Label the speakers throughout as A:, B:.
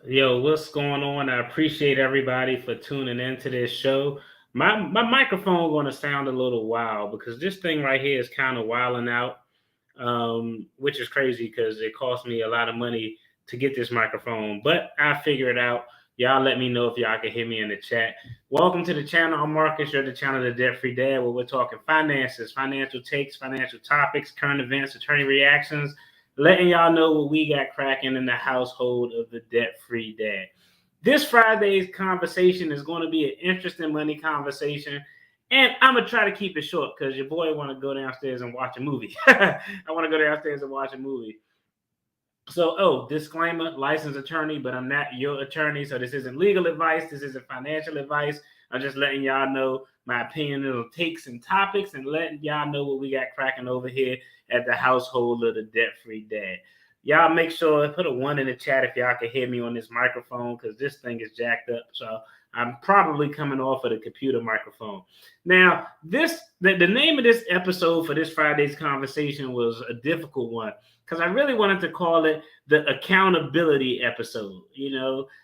A: Yo, what's going on? I appreciate everybody for tuning into this show. My microphone going to sound a little wild because this thing right here is kind of wilding out, which is crazy because it cost me a lot of money to get this microphone. But I figure it out. Y'all let me know if y'all can hear me in the chat. Welcome to the channel. I'm Marcus. You're the channel of the Debt Free Dad, where we're talking finances, financial takes, financial topics, current events, attorney reactions, letting y'all know what we got cracking in the household of the Debt Free Dad. This Friday's conversation is going to be an interesting money conversation. And I'm gonna try to keep it short because your boy want to go downstairs and watch a movie. I want to go downstairs and watch a movie. So, disclaimer: licensed attorney, but I'm not your attorney. So this isn't legal advice. This isn't financial advice. I'm just letting y'all know my opinion on takes and topics, and letting y'all know what we got cracking over here at the household of the debt-free dad. Y'all make sure put a one in the chat if y'all can hear me on this microphone because this thing is jacked up. So I'm probably coming off of the computer microphone. Now, the name of this episode for this Friday's conversation was a difficult one because I really wanted to call it the accountability episode.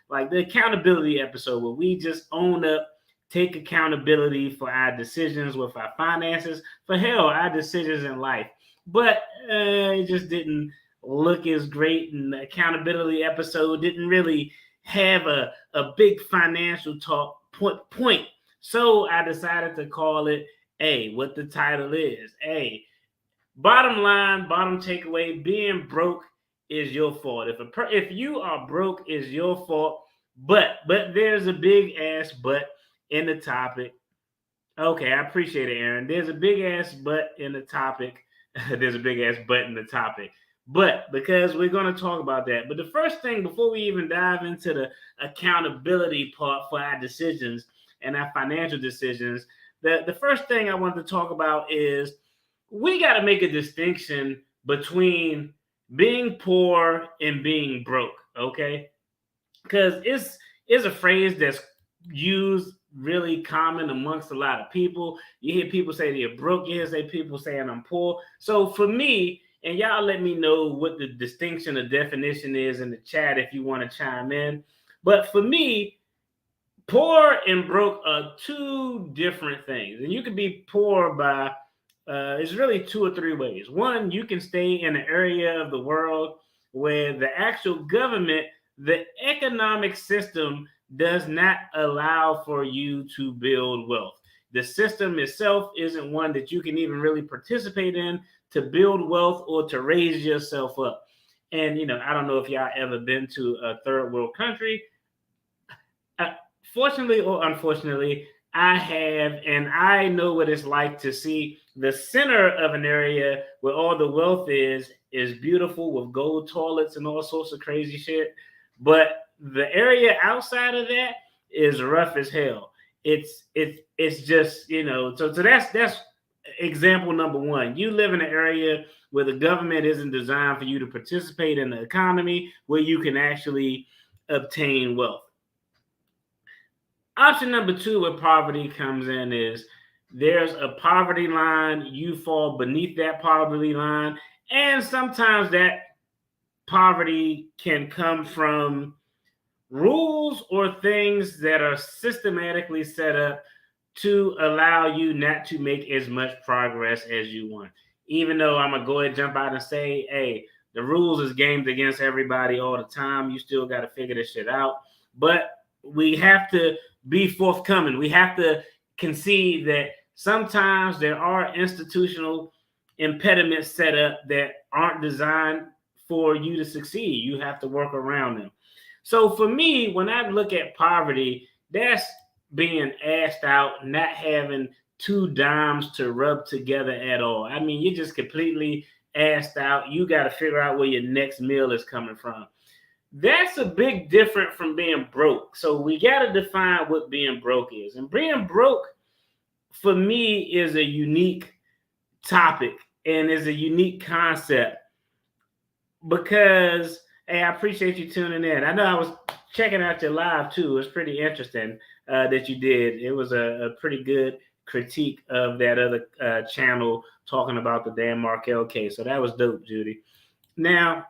A: Like the accountability episode where we just own up, take accountability for our decisions with our finances, for hell, our decisions in life. But it just didn't look as great, and the accountability episode didn't really have a big financial talk point. So I decided to call it what the title is. Bottom line, bottom takeaway: being broke is your fault. If you are broke, is your fault. But there's a big ass but in the topic. Okay, I appreciate it, Aaron. There's a big ass but in the topic. There's a big ass but in the topic. But because we're going to talk about that. But the first thing, before we even dive into the accountability part for our decisions and our financial decisions, the first thing I want to talk about is we got to make a distinction between being poor and being broke, okay? Because it's a phrase that's used really common amongst a lot of people. You hear people say they're broke, you hear people saying I'm poor. So for me, and y'all let me know what the distinction or definition is in the chat if you want to chime in. But for me, poor and broke are two different things. And you can be poor by it's really two or three ways. One, you can stay in an area of the world where the actual government, the economic system does not allow for you to build wealth. The system itself isn't one that you can even really participate in to build wealth or to raise yourself up. And, I don't know if y'all ever been to a third world country. Uh, Fortunately or unfortunately, I have, and I know what it's like to see the center of an area where all the wealth is beautiful with gold toilets and all sorts of crazy shit. But the area outside of that is rough as hell. It's just so that's example number one. You live in an area where the government isn't designed for you to participate in the economy, where you can actually obtain wealth. Option number two, where poverty comes in, is there's a poverty line, you fall beneath that poverty line, and sometimes that poverty can come from rules or things that are systematically set up to allow you not to make as much progress as you want. Even though I'm gonna go ahead and jump out and say, hey, the rules is gamed against everybody all the time. You still got to figure this shit out. But we have to be forthcoming. We have to concede that sometimes there are institutional impediments set up that aren't designed for you to succeed. You have to work around them. So for me, when I look at poverty, that's being asked out, not having two dimes to rub together at all. I mean, you're just completely asked out. You got to figure out where your next meal is coming from. That's a big difference from being broke. So we got to define what being broke is. And being broke, for me, is a unique topic and is a unique concept because, hey, I appreciate you tuning in. I know I was checking out your live too. It's pretty interesting that you did. It was a pretty good critique of that other channel talking about the Dan Markel case. So that was dope, Judy. Now,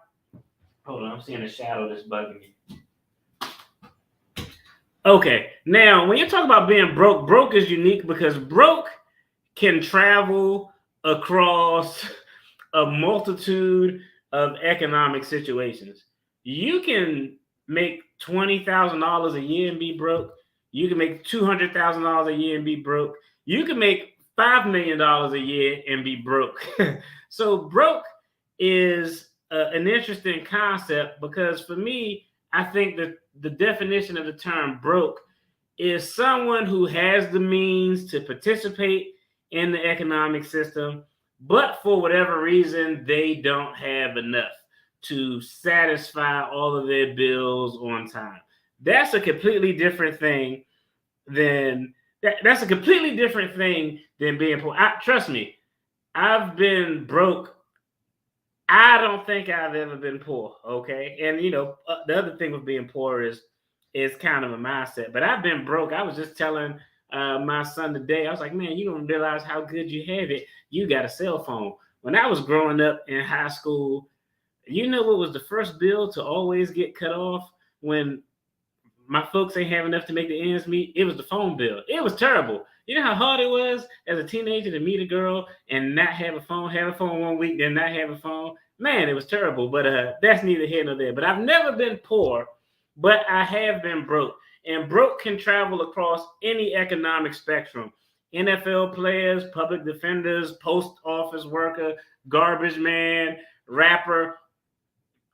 A: hold on, I'm seeing a shadow that's bugging me. Okay, now when you talk about being broke, broke is unique because broke can travel across a multitude of economic situations. You can make $20,000 a year and be broke. You can make $200,000 a year and be broke. You can make $5 million a year and be broke. So broke is an interesting concept because for me, I think that the definition of the term broke is someone who has the means to participate in the economic system, but for whatever reason, they don't have enough to satisfy all of their bills on time. That's a completely different thing than that's a completely different thing than being poor. Trust me, I've been broke. I don't think I've ever been poor. Okay, and the other thing with being poor is kind of a mindset. But I've been broke. I was just telling my son today. I was like, man, you don't realize how good you have it. You got a cell phone. When I was growing up in high school, you know what was the first bill to always get cut off when my folks ain't have enough to make the ends meet? It was the phone bill. It was terrible. You know how hard it was as a teenager to meet a girl and not have a phone 1 week, then not have a phone. Man, it was terrible. But that's neither here nor there. But I've never been poor, but I have been broke. And broke can travel across any economic spectrum. NFL players, public defenders, post office worker, garbage man, rapper,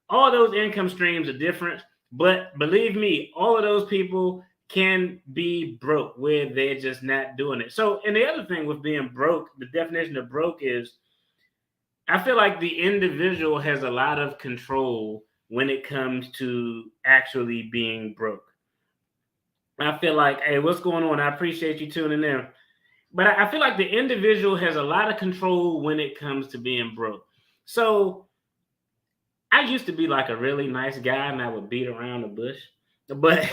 A: all those income streams are different, but believe me, all of those people can be broke where they're just not doing it. So, and the other thing with being broke, the definition of broke is I feel like the individual has a lot of control when it comes to actually being broke. I feel like, hey, what's going on? I appreciate you tuning in. But I feel like the individual has a lot of control when it comes to being broke. So I used to be like a really nice guy and I would beat around the bush. But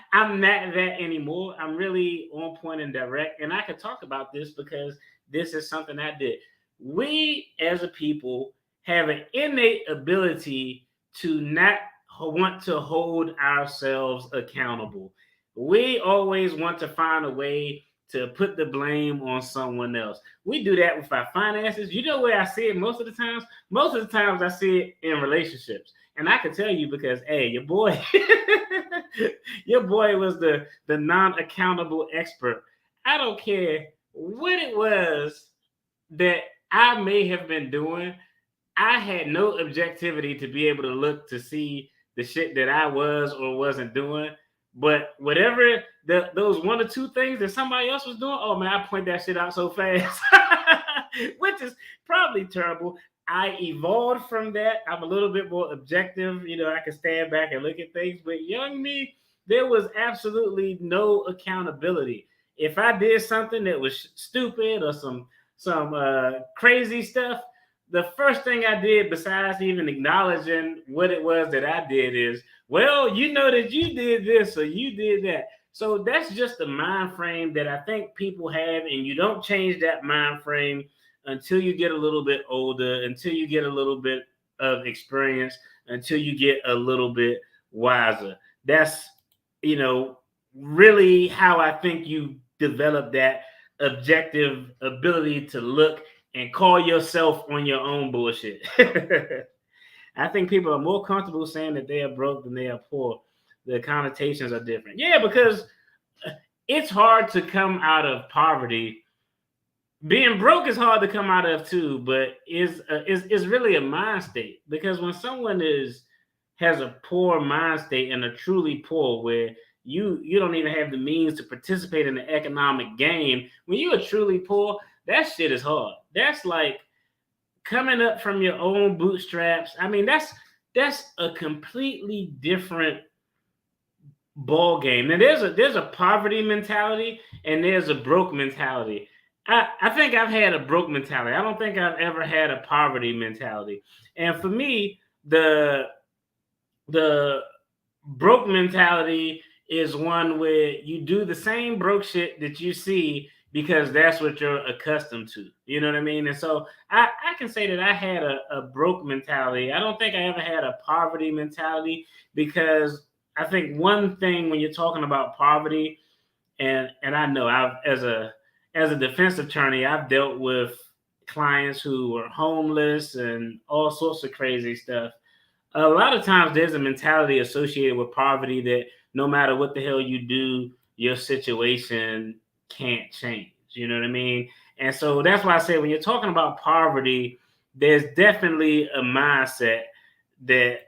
A: I'm not that anymore. I'm really on point and direct. And I can talk about this because this is something I did. We as a people have an innate ability to not want to hold ourselves accountable. We always want to find a way to put the blame on someone else. We do that with our finances. You know where I see it most of the times? Most of the times I see it in relationships. And I can tell you because, hey, your boy, your boy was the non-accountable expert. I don't care what it was that I may have been doing. I had no objectivity to be able to look to see the shit that I was or wasn't doing. But whatever those one or two things that somebody else was doing, oh man, I point that shit out so fast, which is probably terrible. I evolved from that. I'm a little bit more objective. I can stand back and look at things. But young me, there was absolutely no accountability. If I did something that was stupid or some crazy stuff, the first thing I did, besides even acknowledging what it was that I did, is, well, you know that you did this or you did that. So that's just the mind frame that I think people have, and you don't change that mind frame until you get a little bit older, until you get a little bit of experience, until you get a little bit wiser. That's, really how I think you develop that objective ability to look and call yourself on your own bullshit. I think people are more comfortable saying that they are broke than they are poor. The connotations are different. Yeah, because it's hard to come out of poverty. Being broke is hard to come out of too, but is really a mind state, because when someone has a poor mind state and a truly poor, where you don't even have the means to participate in the economic game, when you are truly poor, that shit is hard. That's like coming up from your own bootstraps. I mean, that's a completely different ball game. Now there's a poverty mentality and there's a broke mentality. I think I've had a broke mentality. I don't think I've ever had a poverty mentality. And for me, the broke mentality is one where you do the same broke shit that you see because that's what you're accustomed to. You know what I mean? And so I can say that I had a broke mentality. I don't think I ever had a poverty mentality because I think one thing when you're talking about poverty, and I know I've as a defense attorney, I've dealt with clients who were homeless and all sorts of crazy stuff. A lot of times there's a mentality associated with poverty that no matter what the hell you do, your situation can't change. You know what I mean? And so that's why I say when you're talking about poverty, there's definitely a mindset that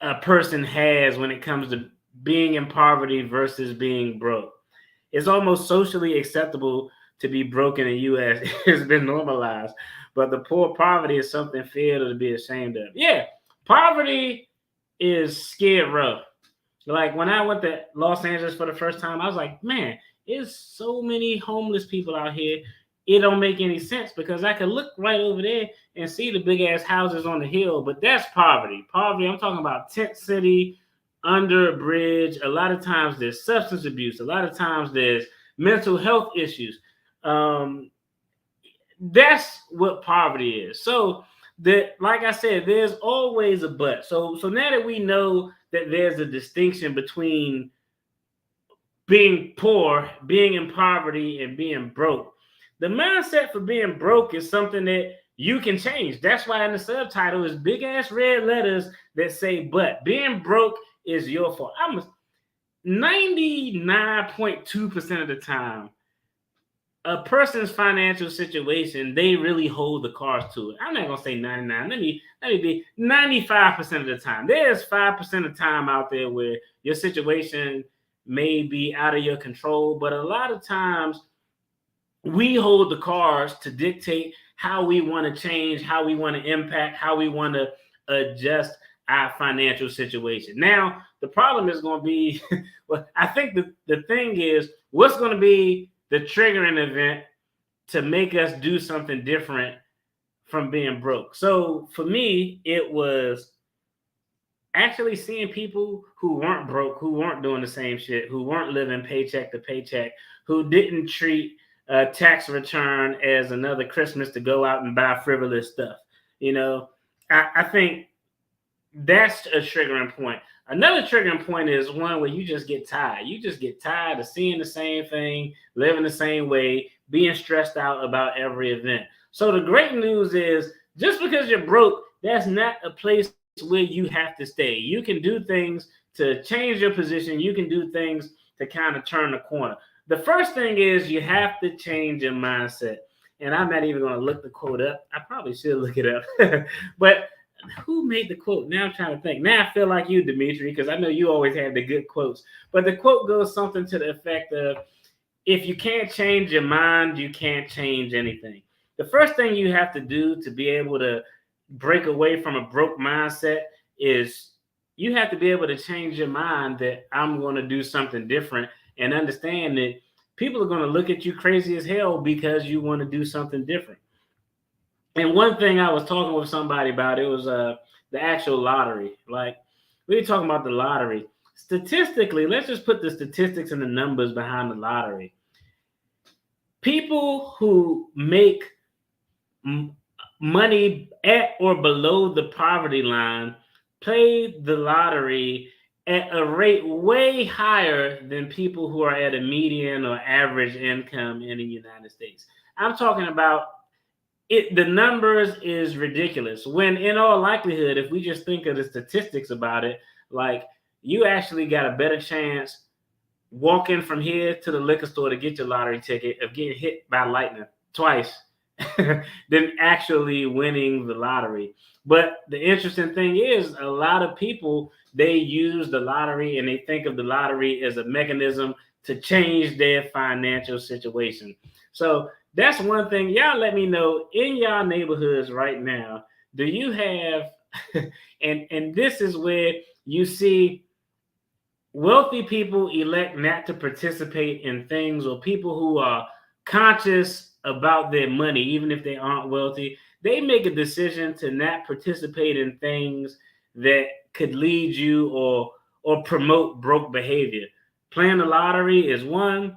A: a person has when it comes to being in poverty versus being broke. It's almost socially acceptable to be broke in the U.S. It's been normalized, but the poor poverty is something fair to be ashamed of. Yeah, poverty is scared rough. Like when I went to Los Angeles for the first time, I was like, man, there's so many homeless people out here. It don't make any sense because I could look right over there and see the big ass houses on the hill, but that's poverty. Poverty, I'm talking about tent city, under a bridge. A lot of times there's substance abuse. A lot of times there's mental health issues. Um, that's what poverty is. So that, like I said, there's always a but. So now that we know that there's a distinction between being poor, being in poverty, and being broke, the mindset for being broke is something that you can change. That's why in the subtitle is big ass red letters that say but. Being broke is your fault. I'm 99.2% of the time, a person's financial situation, they really hold the cards to it. I'm not gonna say 99. Let me be 95% of the time. There's 5% of time out there where your situation may be out of your control, but a lot of times we hold the cards to dictate how we want to change, how we want to impact, how we want to adjust our financial situation. Now, the problem is going to be, well, I think the thing is, what's going to be the triggering event to make us do something different from being broke? So for me, it was actually seeing people who weren't broke, who weren't doing the same shit, who weren't living paycheck to paycheck, who didn't treat a tax return as another Christmas to go out and buy frivolous stuff. You know, I think that's a triggering point. Another triggering point is one where you just get tired. You just get tired of seeing the same thing, living the same way, being stressed out about every event. So the great news is just because you're broke, that's not a place where you have to stay. You can do things to change your position. You can do things to kind of turn the corner. The first thing is you have to change your mindset. And I'm not even going to look the quote up. I probably should look it up. But who made the quote? Now I'm trying to think. Now I feel like you, Dimitri, because I know you always have the good quotes. But the quote goes something to the effect of, if you can't change your mind, you can't change anything. The first thing you have to do to be able to break away from a broke mindset is you have to be able to change your mind that I'm going to do something different and understand that people are going to look at you crazy as hell because you want to do something different. And one thing I was talking with somebody about, it was the actual lottery. Like, we were talking about the lottery. Statistically, let's just put the statistics and the numbers behind the lottery. People who make money at or below the poverty line play the lottery at a rate way higher than people who are at a median or average income in the United States. I'm talking about it. The numbers is ridiculous. When in all likelihood, if we just think of the statistics about it, like you actually got a better chance walking from here to the liquor store to get your lottery ticket of getting hit by lightning twice than actually winning the lottery. But the interesting thing is, a lot of people, they use the lottery and they think of the lottery as a mechanism to change their financial situation. So that's one thing. Y'all let me know in y'all neighborhoods right now, do you have and this is where you see wealthy people elect not to participate in things, or people who are conscious about their money, even if they aren't wealthy, they make a decision to not participate in things that could lead you or promote broke behavior. Playing the lottery is one.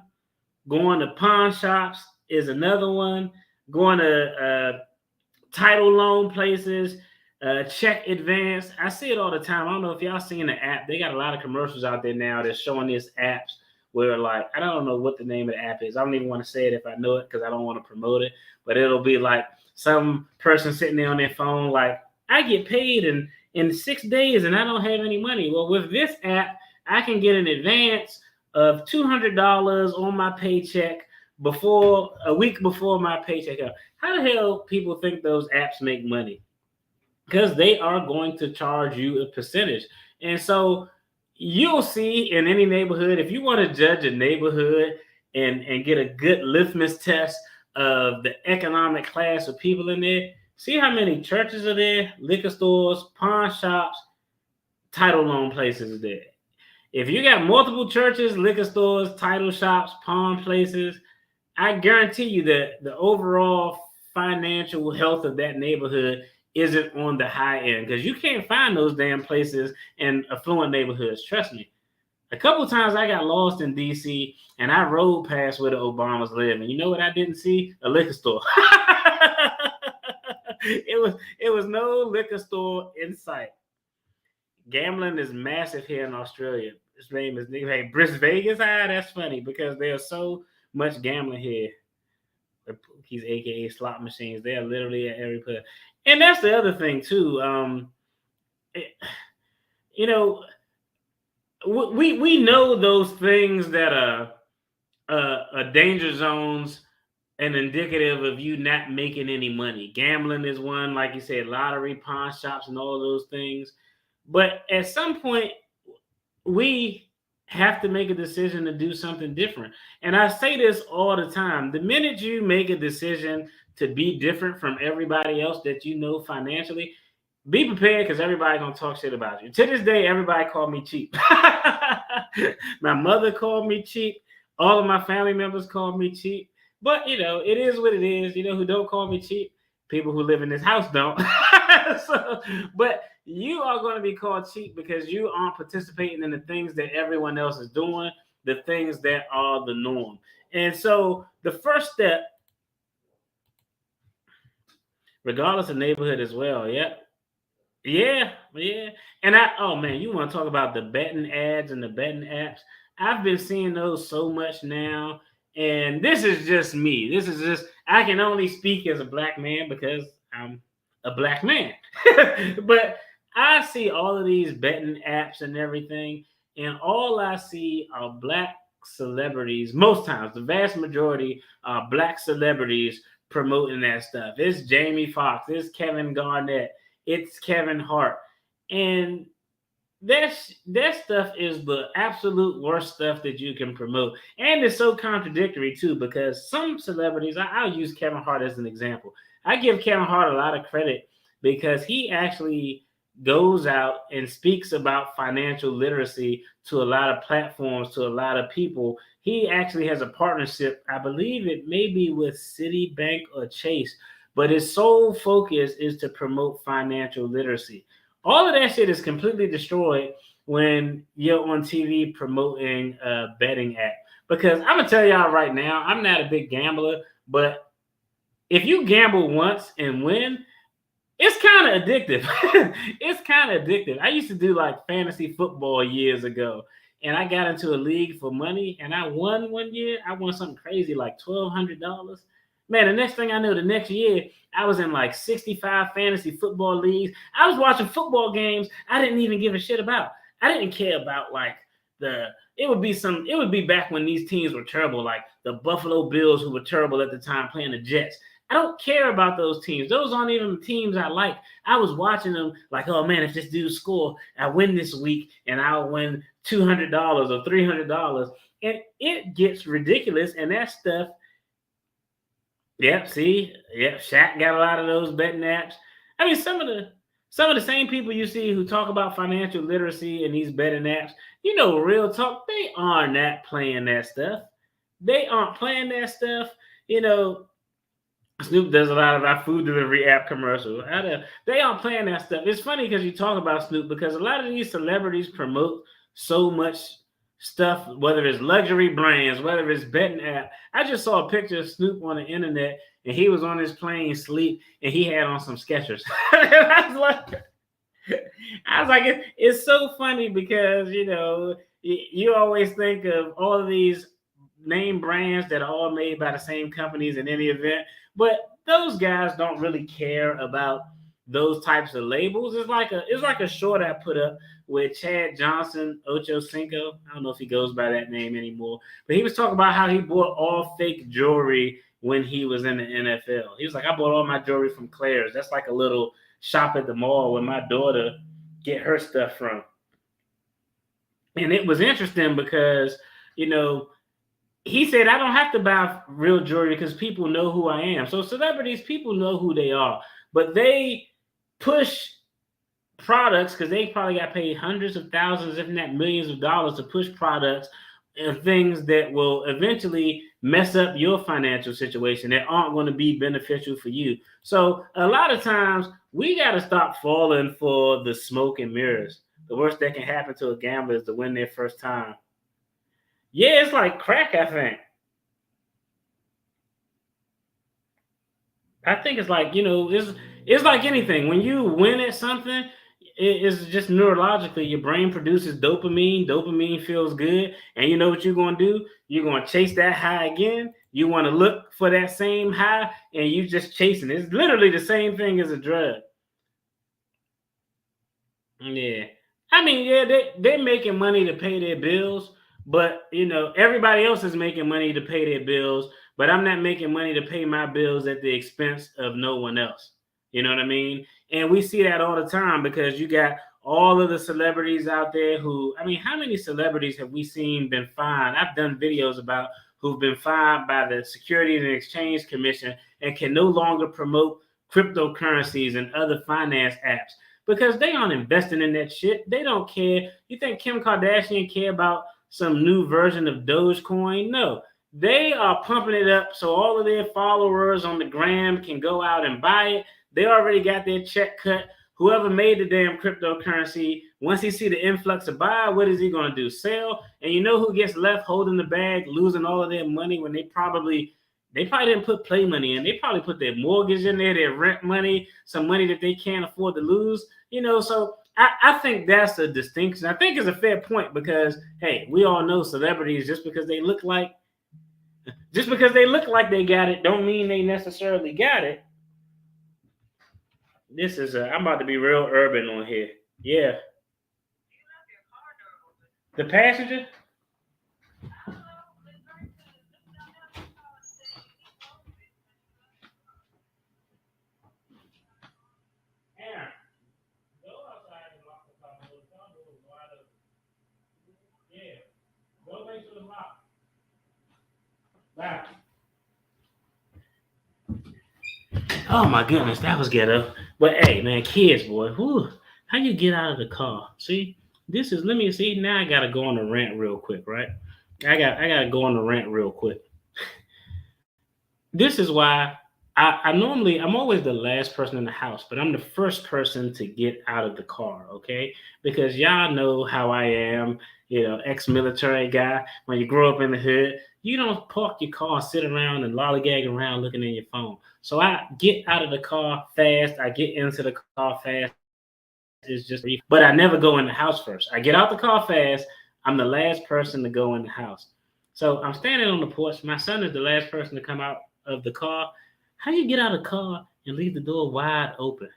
A: Going to pawn shops is another one. Going to title loan places. Check Advance. I see it all the time. I don't know if y'all seen the app. They got a lot of commercials out there now that's showing these apps where, like, I don't know what the name of the app is. I don't even want to say it if I know it because I don't want to promote it. But it'll be like some person sitting there on their phone, like, I get paid in 6 days and I don't have any money. Well, with this app, I can get an advance of $200 on my paycheck before a week before my paycheck. How the hell people think those apps make money? Because they are going to charge you a percentage. And so you'll see in any neighborhood, if you want to judge a neighborhood and get a good litmus test of the economic class of people in there, see how many churches are there, liquor stores, pawn shops, title loan places there. If you got multiple churches, liquor stores, title shops, pawn places, I guarantee you that the overall financial health of that neighborhood isn't on the high end because you can't find those damn places in affluent neighborhoods. Trust me. A couple of times I got lost in DC and I rode past where the Obamas live, and you know what I didn't see? A liquor store. It was no liquor store in sight. Gambling is massive here in Australia. His name is Bris Vegas. That's funny because there's so much gambling here. The Pookies, aka slot machines, they are literally at every place. And that's the other thing too. You know, we know those things that are danger zones and indicative of you not making any money. Gambling is one, like you said, lottery, pawn shops, and all those things. But at some point, we have to make a decision to do something different. And I say this all the time. The minute you make a decision to be different from everybody else that you know financially, be prepared because everybody's going to talk shit about you. To this day, everybody called me cheap. My mother called me cheap. All of my family members called me cheap. But, you know, it is what it is. You know who don't call me cheap? People who live in this house don't. But you are going to be called cheap because you aren't participating in the things that everyone else is doing, the things that are the norm. And so the first step, regardless of neighborhood as well, yeah. And oh man, you want to talk about the betting ads and the betting apps? I've been seeing those so much now. And this is just me. I can only speak as a black man because I'm a black man. But I see all of these betting apps and everything, and all I see are black celebrities. Most times, the vast majority are black celebrities promoting that stuff. It's Jamie Foxx, it's Kevin Garnett, it's Kevin Hart. And that stuff is the absolute worst stuff that you can promote. And it's so contradictory too, because some celebrities, I'll use Kevin Hart as an example. I give Kevin Hart a lot of credit because he actually goes out and speaks about financial literacy to a lot of platforms, to a lot of people. He actually has a partnership, I believe it may be with Citibank or Chase, but his sole focus is to promote financial literacy. All of that shit is completely destroyed when you're on TV promoting a betting app. Because I'm going to tell y'all right now, I'm not a big gambler, but if you gamble once and win, it's kind of addictive. It's kind of addictive. I used to do like fantasy football years ago, and I got into a league for money, and I won one year. I won something crazy like $1,200. Man, the next thing I know, the next year, I was in like 65 fantasy football leagues. I was watching football games I didn't even give a shit about. I didn't care about like it would be back when these teams were terrible, like the Buffalo Bills, who were terrible at the time, playing the Jets. I don't care about those teams. Those aren't even teams I like. I was watching them like, oh man, if this dude score, I win this week and I'll win $200 or $300. And it gets ridiculous. And that stuff, Shaq got a lot of those betting apps. I mean, some of the same people you see who talk about financial literacy and these betting apps, you know, real talk, they are not playing that stuff. They aren't playing that stuff. You know, Snoop does a lot of our food delivery app commercials. They aren't playing that stuff. It's funny because you talk about Snoop because a lot of these celebrities promote so much stuff, whether it's luxury brands, whether it's betting app. I just saw a picture of Snoop on the internet, and he was on his plane sleep, and he had on some Skechers. I was like, it's so funny because you always think of all of these name brands that are all made by the same companies in any event, but those guys don't really care about those types of labels. It's like a short I put up with Chad Johnson, Ocho Cinco. I don't know if he goes by that name anymore, but he was talking about how he bought all fake jewelry when he was in the NFL. He was like, I bought all my jewelry from Claire's. That's like a little shop at the mall where my daughter get her stuff from. And it was interesting because, he said, I don't have to buy real jewelry because people know who I am. So celebrities, people know who they are, but they push products because they probably got paid hundreds of thousands, if not millions of dollars to push products and things that will eventually mess up your financial situation that aren't going to be beneficial for you. So a lot of times we got to stop falling for the smoke and mirrors. The worst that can happen to a gambler is to win their first time. Yeah, it's like crack, I think. I think it's like, it's like anything. When you win at something, it's just neurologically, your brain produces dopamine. Dopamine feels good. And you know what you're going to do? You're going to chase that high again. You want to look for that same high, and you just chasing it. It's literally the same thing as a drug. Yeah. I mean, yeah, they're making money to pay their bills, but everybody else is making money to pay their bills, but I'm not making money to pay my bills at the expense of no one else. You know what I mean? And we see that all the time because you got all of the celebrities out there who, I mean, how many celebrities have we seen been fined? I've done videos about who've been fined by the Securities and Exchange Commission and can no longer promote cryptocurrencies and other finance apps because they aren't investing in that shit. They don't care. You think Kim Kardashian care about some new version of Dogecoin? No. They are pumping it up so all of their followers on the gram can go out and buy it. They already got their check cut. Whoever made the damn cryptocurrency, once he see the influx of buy, what is he going to do? Sell? And you know who gets left holding the bag, losing all of their money when they probably didn't put play money in. They probably put their mortgage in there, their rent money, some money that they can't afford to lose. So I think that's a distinction. I think it's a fair point because, hey, we all know celebrities just because they look like they got it don't mean they necessarily got it. I'm about to be real urban on here. Yeah. The passenger? Yeah. Go outside and lock the car door. The car door is wide open. Yeah. Go make sure it's locked. Bye. Oh my goodness, that was ghetto. But hey, man, kids, boy, how you get out of the car? See, let me see. Now I gotta go on the rant real quick, right? I gotta go on the rant real quick. This is why I'm always the last person in the house, but I'm the first person to get out of the car, okay? Because y'all know how I am, ex-military guy. When you grow up in the hood, you don't park your car, sit around and lollygag around looking at your phone. So I get out of the car fast. I get into the car fast. It's just, but I never go in the house first. I get out the car fast. I'm the last person to go in the house. So I'm standing on the porch. My son is the last person to come out of the car. How you get out of the car and leave the door wide open?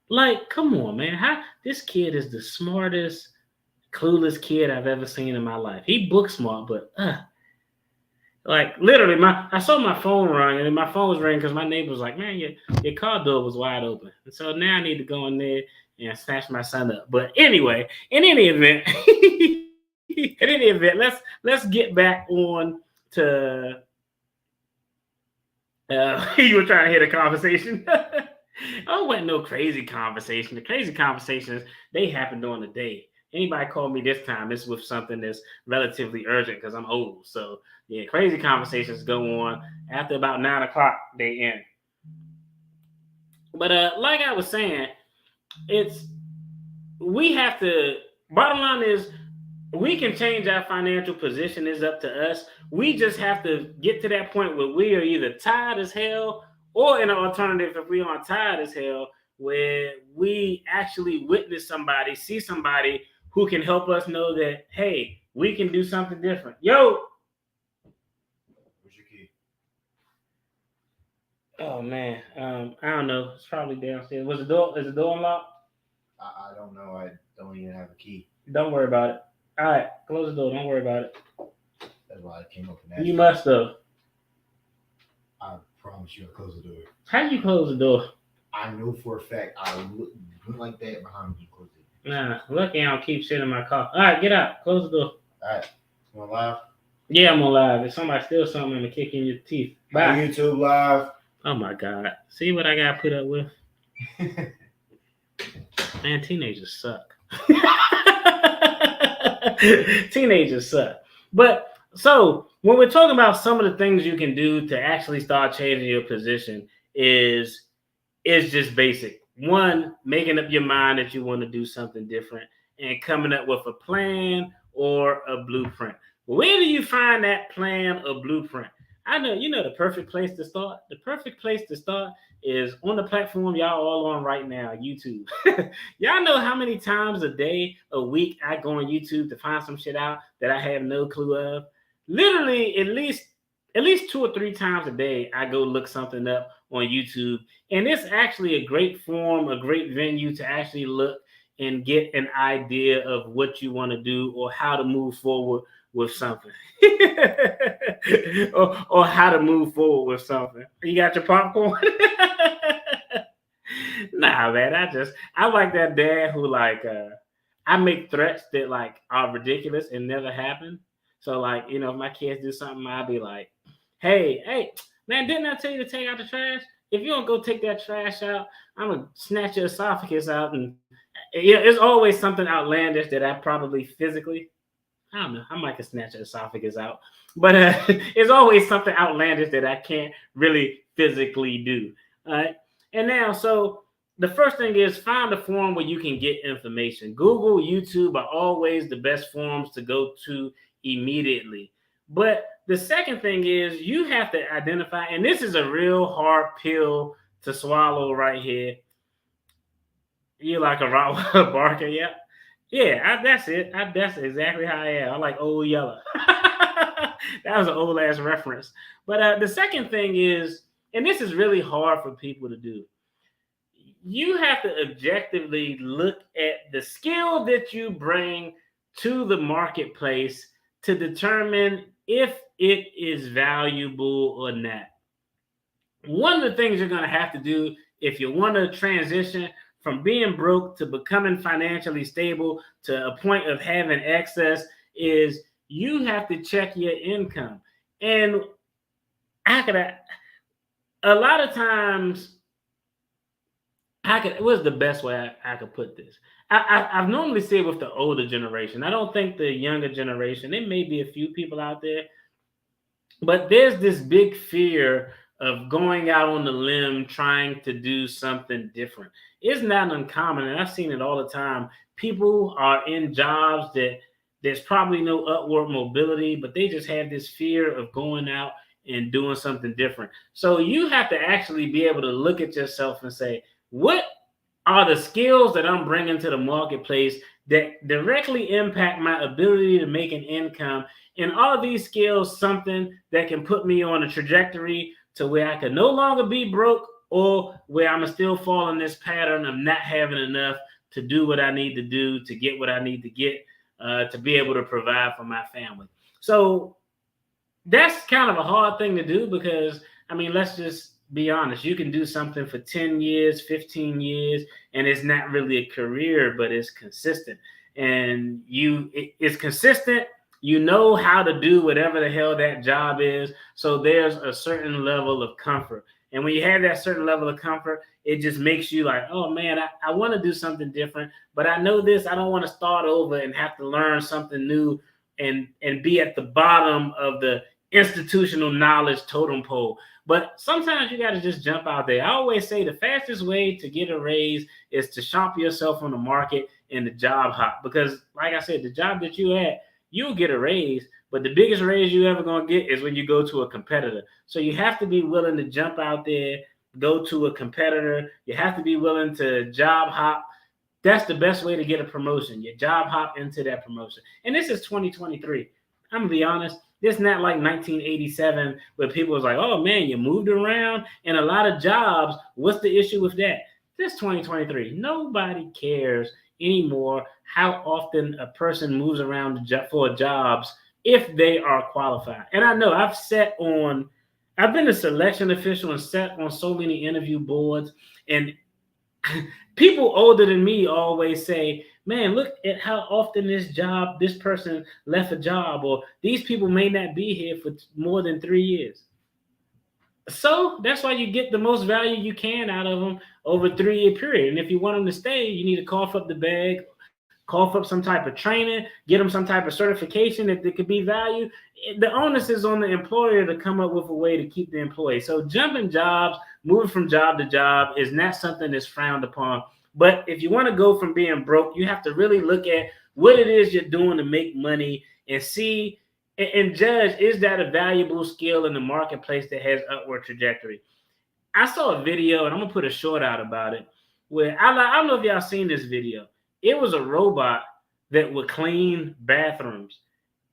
A: Like, come on, man. This kid is the smartest, clueless kid I've ever seen in my life. He book smart, but like literally, I saw my phone ring, and my phone was ringing because my neighbor was like, "Man, your car door was wide open." And so now I need to go in there and snatch my son up. But anyway, in any event, let's get back on to. You were trying to hit a conversation. Oh, it wasn't no crazy conversation. The crazy conversations, they happen during the day. Anybody call me this time, it's with something that's relatively urgent because I'm old. So yeah, crazy conversations go on after about 9 o'clock. They end. But like I was saying, we have to. Bottom line is, We can change our financial position. It's up to us. We just have to get to that point where we are either tired as hell, or in an alternative, if we aren't tired as hell, where we actually witness somebody, see somebody who can help us know that, hey, we can do something different. Yo.
B: What's your key?
A: Oh man, I don't know. It's probably downstairs. Was the door? Is the door unlocked?
B: I don't know. I don't even have a key.
A: Don't worry about it. All right, close the door. Don't worry about it.
B: That's why I came up and asked
A: You must have.
B: I promise you, I close the door.
A: How do you close the door?
B: I know for a fact I went like that behind me and closed it.
A: Nah, lucky I don't keep shit in my car. All right, get out. Close the door.
B: All right, going live.
A: Yeah, I'm on live. If somebody steals something, I'm gonna kick in your teeth.
B: Bye.
A: Bye.
B: YouTube live.
A: Oh my god. See what I got put up with? Man, teenagers suck. Teenagers suck. But so when we're talking about some of the things you can do to actually start changing your position is just basic. One, making up your mind that you want to do something different and coming up with a plan or a blueprint. Where do you find that plan or blueprint? I know, the perfect place to start. The perfect place to start is on the platform y'all all on right now, YouTube. Y'all know how many times a day, a week, I go on YouTube to find some shit out that I have no clue of. Literally, at least 2 or 3 times a day, I go look something up on YouTube. And it's actually a great forum, a great venue to actually look and get an idea of what you want to do or how to move forward with something. or how to move forward with something. You got your popcorn? Nah, man. I like that dad who I make threats that are ridiculous and never happen. So if my kids do something, I'll be like, hey, man, didn't I tell you to take out the trash? If you don't go take that trash out, I'm gonna snatch your esophagus out. And it's always something outlandish that I probably physically, I don't know, I might can snatch your esophagus out, but it's always something outlandish that I can't really physically do. All right, and now so the first thing is find a forum where you can get information. Google, YouTube are always the best forums to go to immediately. But the second thing is you have to identify, and this is a real hard pill to swallow right here. You like a Rottweiler barker, yeah? Yeah, that's it. That's exactly how I am. I like Old Yeller. That was an old ass reference. But the second thing is, and this is really hard for people to do, you have to objectively look at the skill that you bring to the marketplace to determine if it is valuable or not. One of the things you're going to have to do if you want to transition from being broke to becoming financially stable to a point of having access is you have to check your income. And a lot of times, what's the best way I could put this? I've normally said with the older generation. I don't think the younger generation, there may be a few people out there, but there's this big fear of going out on the limb trying to do something different. It's not uncommon, and I've seen it all the time. People are in jobs that there's probably no upward mobility, but they just have this fear of going out and doing something different. So you have to actually be able to look at yourself and say, what are the skills that I'm bringing to the marketplace that directly impact my ability to make an income? And are these skills something that can put me on a trajectory to where I can no longer be broke, or where I'm still fall in this pattern of not having enough to do what I need to do to get what I need to get to be able to provide for my family? So that's kind of a hard thing to do because, I mean, let's just be honest. You can do something for 10 years, 15 years, and it's not really a career, but it's consistent. And it's consistent. You know how to do whatever the hell that job is. So there's a certain level of comfort. And when you have that certain level of comfort, it just makes you like, oh man, I want to do something different, but I know this. I don't want to start over and have to learn something new and be at the bottom of the institutional knowledge totem pole. But sometimes you got to just jump out there. I always say the fastest way to get a raise is to shop yourself on the market and the job hop. Because, like I said, the job that you at, you'll get a raise, but the biggest raise you ever going to get is when you go to a competitor. So you have to be willing to jump out there, go to a competitor. You have to be willing to job hop. That's the best way to get a promotion. You job hop into that promotion. And this is 2023. I'm going to be honest. This is not like 1987 where people was like, oh, man, you moved around and a lot of jobs. What's the issue with that? This 2023. Nobody cares anymore how often a person moves around for jobs if they are qualified. And I know I've been a selection official and sat on so many interview boards, and people older than me always say, man, look at how often this person left a job, or these people may not be here for more than 3 years. So that's why you get the most value you can out of them over a 3-year period. And if you want them to stay, you need to cough up the bag, cough up some type of training, get them some type of certification that there could be value. The onus is on the employer to come up with a way to keep the employee. So jumping jobs, moving from job to job is not something that's frowned upon. But if you want to go from being broke, you have to really look at what it is you're doing to make money and see and judge, is that a valuable skill in the marketplace that has upward trajectory? I saw a video, and I'm going to put a short out about it, where I don't know if y'all seen this video. It was a robot that would clean bathrooms.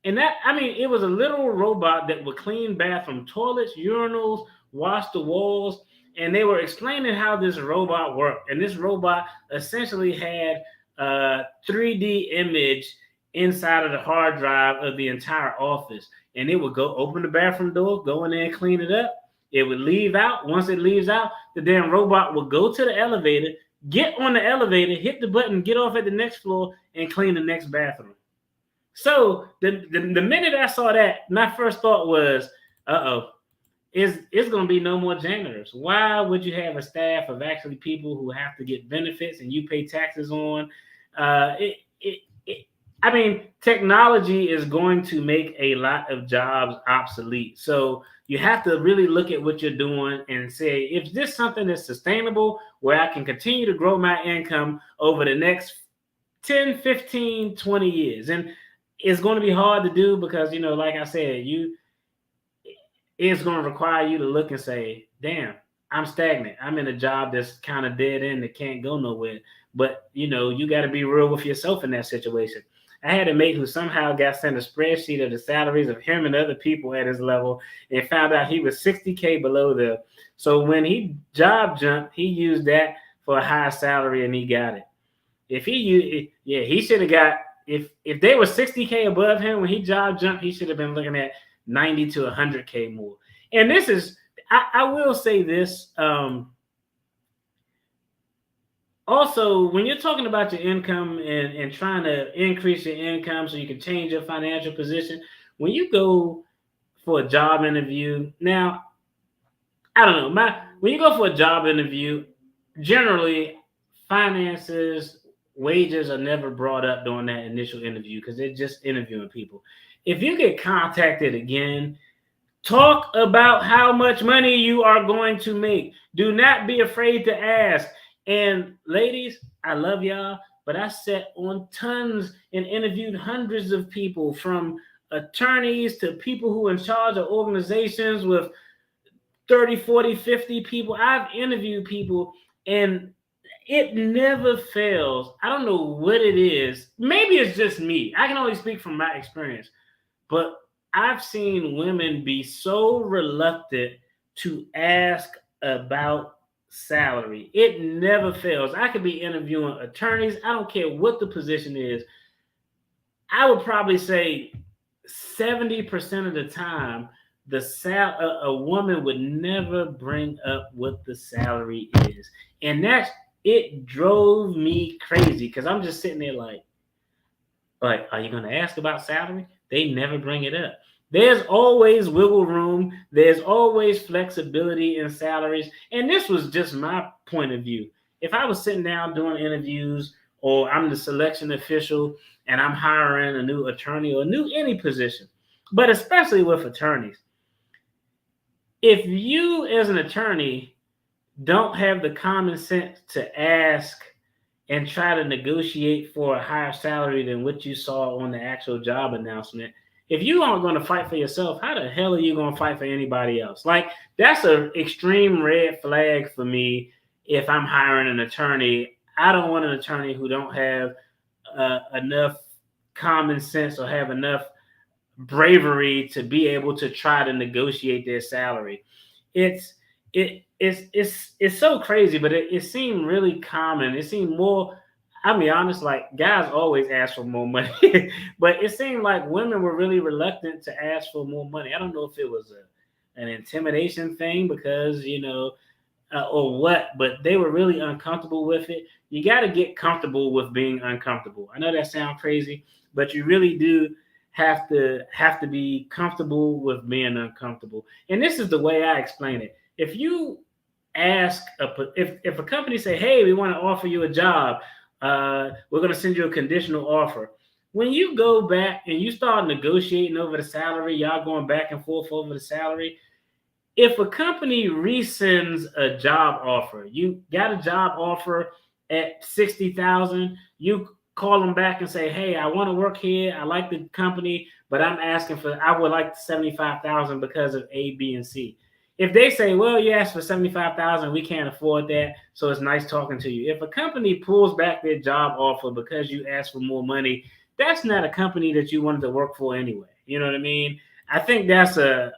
A: And it was a little robot that would clean bathroom toilets, urinals, wash the walls. And they were explaining how this robot worked. And this robot essentially had a 3D image inside of the hard drive of the entire office. And it would go open the bathroom door, go in there and clean it up. It would leave out. Once it leaves out, the damn robot would go to the elevator, get on the elevator, hit the button, get off at the next floor, and clean the next bathroom. So the minute I saw that, my first thought was, it's going to be no more janitors. Why would you have a staff of actually people who have to get benefits and you pay taxes on? Technology is going to make a lot of jobs obsolete. So you have to really look at what you're doing and say, is this something that's sustainable where I can continue to grow my income over the next 10, 15, 20 years? And it's going to be hard to do because, like I said, it's going to require you to look and say, damn, I'm stagnant. I'm in a job that's kind of dead end that can't go nowhere. But, you got to be real with yourself in that situation. I had a mate who somehow got sent a spreadsheet of the salaries of him and other people at his level and found out he was $60K below them. So when he job jumped, he used that for a high salary and he got it. He should have got, if they were $60K above him when he job jumped, he should have been looking at $90 to $100K more. And this is, I will say this, also, when you're talking about your income and trying to increase your income so you can change your financial position, when you go for a job interview, now, I don't know, when you go for a job interview, generally finances, wages are never brought up during that initial interview because they're just interviewing people. If you get contacted again, talk about how much money you are going to make. Do not be afraid to ask. And ladies, I love y'all, but I sat on tons and interviewed hundreds of people, from attorneys to people who are in charge of organizations with 30, 40, 50 people. I've interviewed people and it never fails. I don't know what it is. Maybe it's just me. I can only speak from my experience, but I've seen women be so reluctant to ask about salary. It never fails. I could be interviewing attorneys. I don't care what the position is. I would probably say 70% of the time, a woman would never bring up what the salary is. And it drove me crazy because I'm just sitting there like, are you going to ask about salary? They never bring it up. There's always wiggle room. There's always flexibility in salaries. And this was just my point of view. If I was sitting down doing interviews, or I'm the selection official and I'm hiring a new attorney or any position, but especially with attorneys, if you as an attorney don't have the common sense to ask and try to negotiate for a higher salary than what you saw on the actual job announcement, if you aren't going to fight for yourself, how the hell are you going to fight for anybody else? Like, that's an extreme red flag for me. If I'm hiring an attorney, I don't want an attorney who don't have enough common sense or have enough bravery to be able to try to negotiate their salary. It's so crazy, but it seemed really common. It seemed more. I'll be honest, like guys always ask for more money, but it seemed like women were really reluctant to ask for more money. I don't know if it was an intimidation thing because or what, but they were really uncomfortable with it. You got to get comfortable with being uncomfortable. I know that sounds crazy, but you really do have to be comfortable with being uncomfortable. And this is the way I explain it. If you ask if a company say, "Hey, we want to offer you a job, we're going to send you a conditional offer." When you go back and you start negotiating over the salary, y'all going back and forth over the salary. If a company resends a job offer, you got a job offer at 60,000, you call them back and say, "Hey, I want to work here. I like the company, but I would like 75,000 because of A, B, and C." If they say, "Well, you asked for 75,000, we can't afford that, so it's nice talking to you." If a company pulls back their job offer because you asked for more money, that's not a company that you wanted to work for anyway. You know what I mean? I think that's a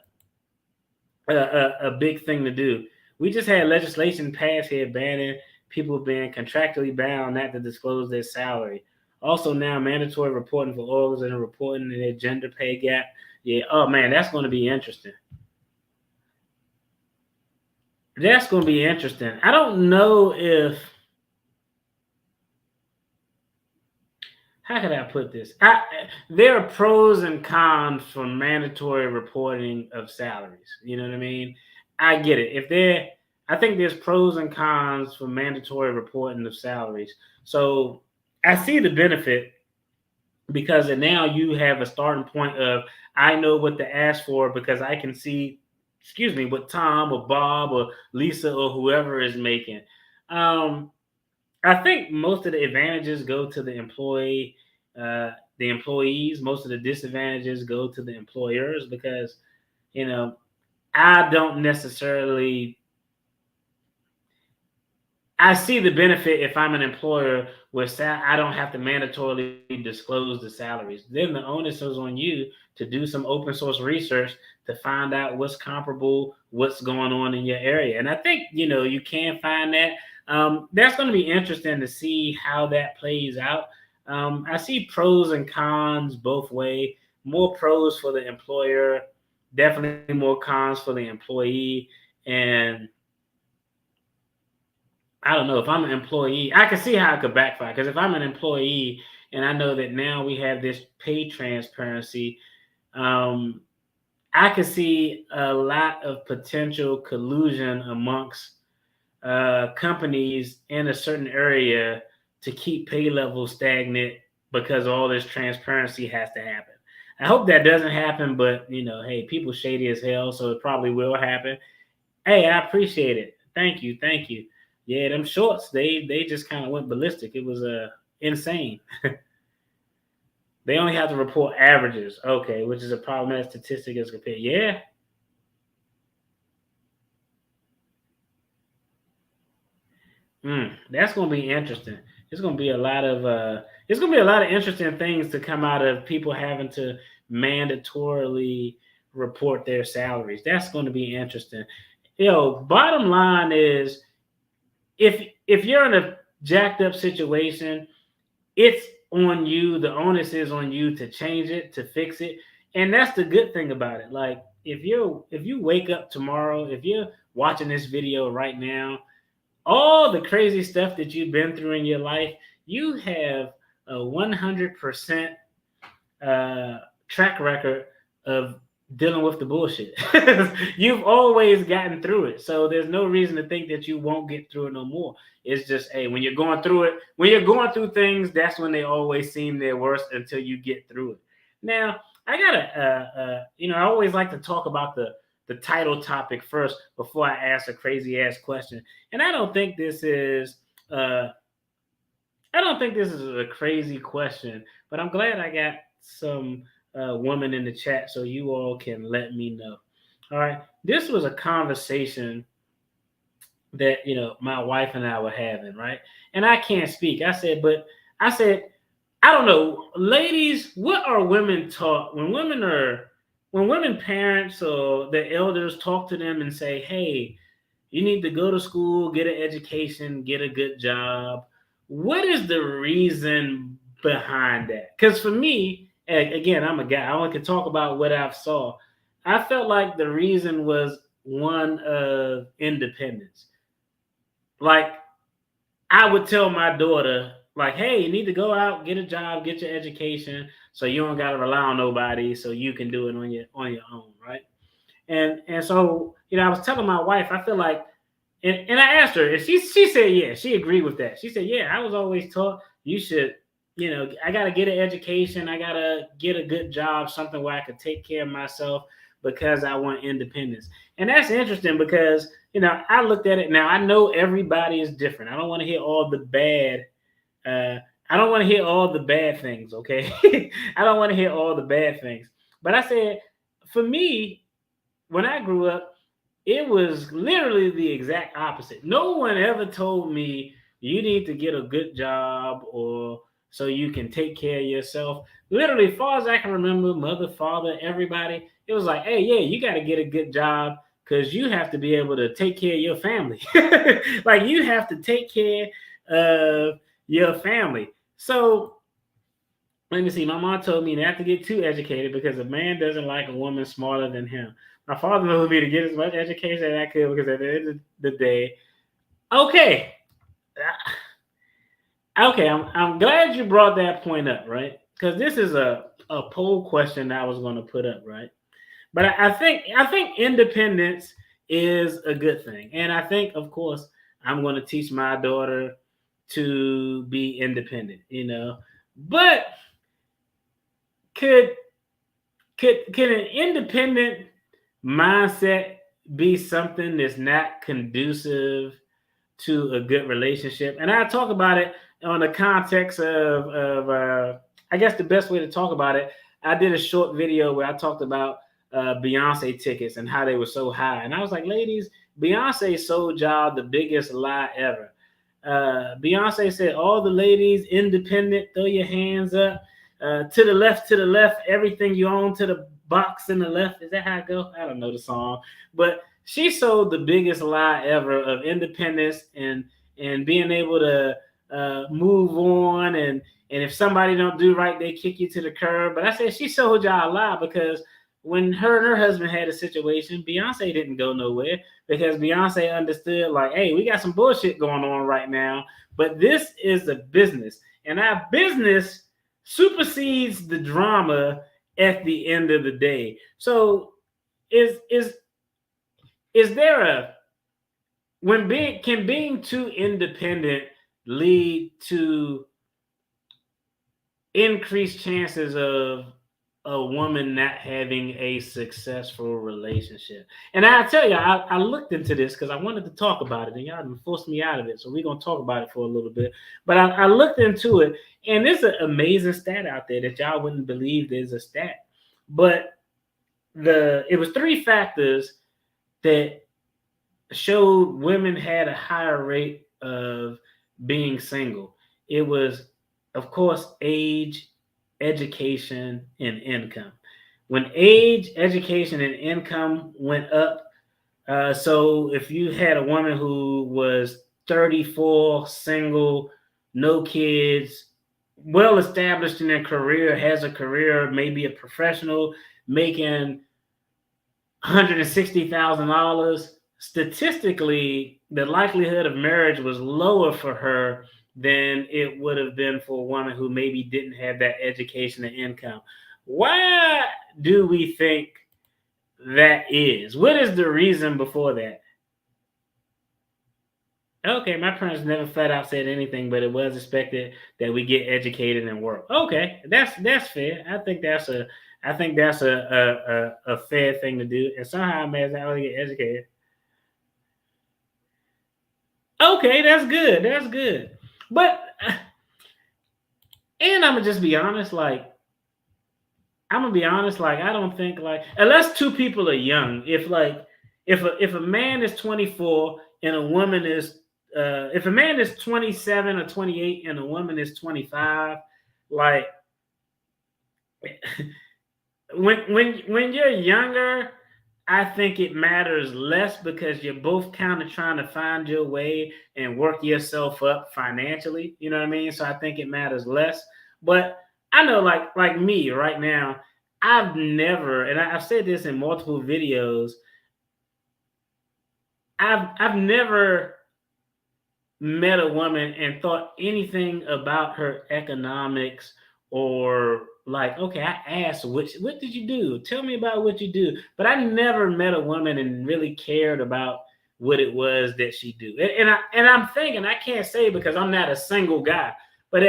A: big thing to do. We just had legislation passed here banning people being contractually bound not to disclose their salary. Also now mandatory reporting for orgs and reporting their gender pay gap. Yeah, oh man, that's going to be interesting. That's going to be interesting. I don't know if how could I put this? There are pros and cons for mandatory reporting of salaries. You know what I mean? I get it. I think there's pros and cons for mandatory reporting of salaries. So I see the benefit because now you have a starting point of I know what to ask for because I can see, what Tom or Bob or Lisa or whoever is making. Um, I think most of the advantages go to the employees. Most of the disadvantages go to the employers because, I don't necessarily. I see the benefit if I'm an employer where I don't have to mandatorily disclose the salaries. Then the onus is on you to do some open source research to find out what's comparable, what's going on in your area. And I think, you can find that. That's going to be interesting to see how that plays out. I see pros and cons both way. More pros for the employer, definitely more cons for the employee. And I don't know if I'm an employee, I can see how it could backfire. Because if I'm an employee and I know that now we have this pay transparency, I could see a lot of potential collusion amongst companies in a certain area to keep pay levels stagnant because all this transparency has to happen. I hope that doesn't happen, but hey, people shady as hell, so it probably will happen. Hey, I appreciate it. Thank you. Yeah, them shorts, they just kind of went ballistic. It was insane. They only have to report averages, okay, which is a problematic statistic as compared. Yeah. That's gonna be interesting. It's gonna be a lot of interesting things to come out of people having to mandatorily report their salaries. That's going to be interesting. Bottom line is if you're in a jacked up situation, it's on you. The onus is on you to change it, to fix it. And that's the good thing about it. Like if you wake up tomorrow, if you're watching this video right now, all the crazy stuff that you've been through in your life, you have a 100% track record of dealing with the bullshit. You've always gotten through it. So there's no reason to think that you won't get through it no more. It's just, hey, when you're going through things, that's when they always seem their worst until you get through it. Now, I gotta, I always like to talk about the the title topic first before I ask a crazy ass question. And I don't think this is a crazy question, but I'm glad I got some women in the chat so you all can let me know. All right, this was a conversation that my wife and I were having, right? And I can't speak. I said, I don't know, ladies, what are women taught when women parents or the elders talk to them and say, hey, you need to go to school, get an education, get a good job. What is the reason behind that? Because for me, again, I'm a guy. I only can talk about what I've saw. I felt like the reason was one of independence. Like I would tell my daughter, like, hey, you need to go out, get a job, get your education, so you don't gotta rely on nobody, so you can do it on your own, right? And so, I was telling my wife, I feel like, and I asked her, and she said, yeah, she agreed with that. She said, yeah, I was always taught you should, I gotta get an education, I gotta get a good job, something where I could take care of myself because I want independence. And that's interesting because I looked at it. Now I know everybody is different. I don't want to hear all the bad. I don't want to hear all the bad things. Okay, I don't want to hear all the bad things. But I said, for me, when I grew up, it was literally the exact opposite. No one ever told me you need to get a good job or so you can take care of yourself. Literally, as far as I can remember, mother, father, everybody, it was like, hey, yeah, you got to get a good job because you have to be able to take care of your family. Like you have to take care of your family. So let me see. My mom told me not to get too educated because a man doesn't like a woman smarter than him. My father told me to get as much education as I could because at the end of the day, okay, I'm glad you brought that point up, right? Because this is a poll question that I was going to put up, right? But I think independence is a good thing, and I think, of course, I'm going to teach my daughter to be independent, But could an independent mindset be something that's not conducive to a good relationship? And I talk about it on the context of I guess the best way to talk about it, I did a short video where I talked about Beyonce tickets and how they were so high. And I was like, ladies, Beyonce sold y'all the biggest lie ever. Beyonce said, all the ladies, independent, throw your hands up. To the left, everything you own to the box in the left. Is that how it go? I don't know the song. But she sold the biggest lie ever of independence and being able to move on. And if somebody don't do right, they kick you to the curb. But I said she sold y'all a lie because when her and her husband had a situation, Beyonce didn't go nowhere because Beyonce understood, like, hey, we got some bullshit going on right now, but this is a business, and our business supersedes the drama at the end of the day. So is there a can being too independent lead to increased chances of a woman not having a successful relationship? And I tell you, I looked into this because I wanted to talk about it, and y'all forced me out of it. So we're gonna talk about it for a little bit. But I looked into it, and there's an amazing stat out there that y'all wouldn't believe there's a stat. But it was 3 factors that showed women had a higher rate of being single. It was, of course, age, education, and income. When age, education, and income went up, so if you had a woman who was 34, single, no kids, well established in their career, has a career, maybe a professional, making $160,000, statistically, the likelihood of marriage was lower for her than it would have been for a woman who maybe didn't have that education and income. Why do we think that is? What is the reason before that? Okay, my parents never flat out said anything, but it was expected that we get educated and work. Okay, that's fair. I think that's I think that's a fair thing to do. And somehow I'm as I get educated. Okay, that's good. That's good. But and I'm gonna just be honest, like I'm gonna be honest, like I don't think like unless two people are young, if a man is 24 and a woman is if a man is 27 or 28 and a woman is 25, like when you're younger, I think it matters less because you're both kind of trying to find your way and work yourself up financially. You know what I mean? So I think it matters less. But I know, like me right now, I've never, and I've said this in multiple videos. I've never met a woman and thought anything about her economics or like, okay, I asked what did you do? Tell me about what you do. But I never met a woman and really cared about what it was that she do. And I'm thinking I can't say because I'm not a single guy, but